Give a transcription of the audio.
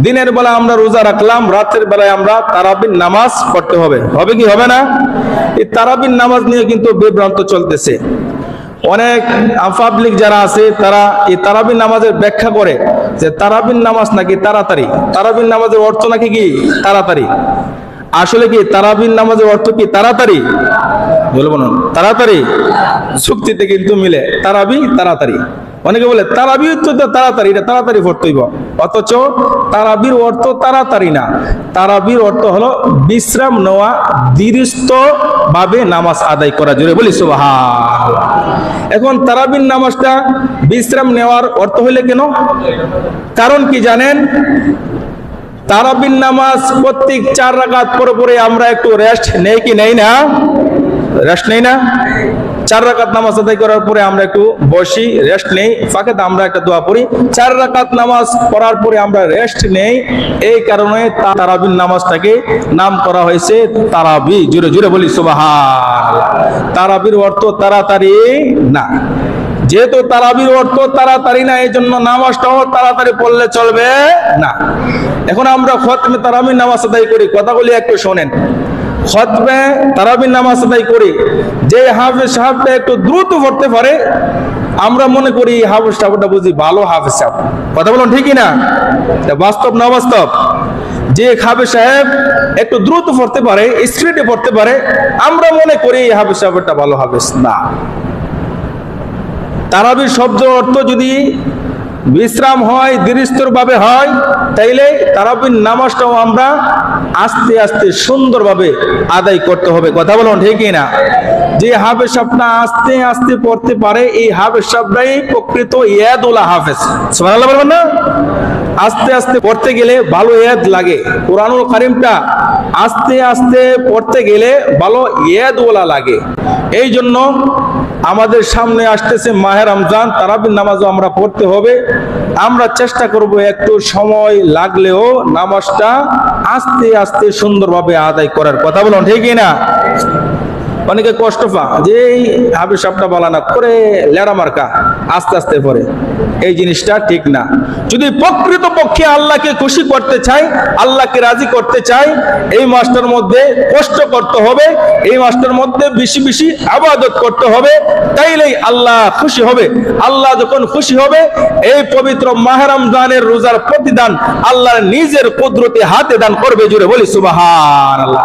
দিনের বেলা আমরা রোজা রাখলাম, রাতের বেলায় আমরা তারাবির নামাজ পড়তে হবে, হবে কি হবে না? এই তারাবির নামাজ নিয়ে কিন্তু বিভ্রান্ত চলতেছে। অনেক পাবলিক যারা আছে তারা এই তারাবির নামাজের ব্যাখ্যা করে যে তারাবির নামাজ নাকি তাড়াতাড়ি, তারাবির নামাজের অর্থ নাকি কি তাড়াতাড়ি। আসলে কি তারাবির নামাজের অর্থ কি তাড়াতাড়ি? বলবো না তাড়াতাড়ি, চুক্তিতে কিন্তু মিলে তারাবি তাড়াতাড়ি। অনেকে বলে তারাবি তো তাড়াতাড়ি, এটা তাড়াতাড়ি পড়তে হইব, অথচ তারাবির অর্থ তাড়াতাড়ি না। তারাবির অর্থ হলো বিশ্রাম নেওয়া, দৃঢ় ভাবে নামাজ আদায় করা। জোরে বলি সুবহানাল্লাহ। এখন তারাবির নামাজটা বিশ্রাম নেওয়ার অর্থ হইলে কেন? কারণ কি জানেন? তারাবির নামাজ প্রত্যেক 4 রাকাত পরে পরে আমরা একটু রেস্ট নেই কি নেই না? রেস্ট নেই না? 4 রাকাত নামাজ আদায় করার পরে আমরা একটু বসি, রেস্ট নেই, ফাঁকে আমরা একটা দোয়া পড়ি। 4 রাকাত নামাজ পড়ার পরে আমরা রেস্ট নেই, এই কারণে তারাবির নামাজটাকে নাম করা হয়েছে তারাবি। জোরে জোরে বলি সুবহানাল্লাহ। তারাবির অর্থ তাড়াতাড়ি না। যেহেতু তারাবির অর্থ তাড়াতাড়ি না, এই জন্য নামাজটাও তাড়াতাড়ি পড়লে চলবে না। এখন আমরা খতমে তারাবির নামাজ আদায় করি, কথাগুলি একটু শোনেন। খতমে তারাবির নামাজ আদায় করি, যে হাফেজ সাহেবটা একটু দ্রুত পড়তে পারে, আমরা মনে করি হাফেজ সাহেবটা বুঝি ভালো হাফেজ সাহেব। কথা বলুন ঠিকই না? বাস্তব না বাস্তব? যে হাফেজ সাহেব একটু দ্রুত পড়তে পারে, স্পিডে পড়তে পারে, আমরা মনে করি হাফেজ সাহেবটা ভালো হাফেজ না। তারাবির শব্দ অর্থ যদি বিশ্রাম হয়, দৃঢ় ভাবে হয়, তাইলে তারাবির নামাজটাও আমরা আস্তে আস্তে সুন্দরভাবে আদায় করতে হবে। কথা বলুন ঠিকই না? যে হাফেজ সাহেবটা আস্তে আস্তে পড়তে পারে, এই হাফেজ সাহেবটাই প্রকৃত ইয়াদুল্লাহ হাফেজ। সুবহানাল্লাহ বলবেন না? আস্তে আস্তে পড়তে গেলে ভালো ইয়াদ লাগে। কোরআনুল কারীমটা আস্তে আস্তে পড়তে গেলে ভালো ইয়াদওয়ালা লাগে। এই জন্য আমাদের সামনে আসতেছে মাহে রমজান, তারাবির নামাজও আমরা পড়তে হবে। আমরা চেষ্টা করব একটু সময় লাগলেও নামাজটা আস্তে আস্তে সুন্দরভাবে আদায় করার। কথা বলুন ঠিকই না? অনেকে কষ্ট পা যে এই হাফেজ সাহেবটা বলা না করে লেড়া মার্কা আস্তে আস্তে পড়ে, এই জিনিসটা ঠিক না। যদি প্রকৃত পক্ষে আল্লাহকে খুশি করতে চাই, আল্লাহকে রাজি করতে চাই, এই মাসটার মধ্যে কষ্ট করতে হবে, এই মাসটার মধ্যে বেশি বেশি ইবাদত করতে হবে, তাইলেই আল্লাহ খুশি হবে। আল্লাহ যখন খুশি হবে, এই পবিত্র মাহে রমজানের রোজার প্রতিদান আল্লাহর নিজের কুদরতি হাতে দান করবে। জুড়ে বলি সুবহানাল্লাহ।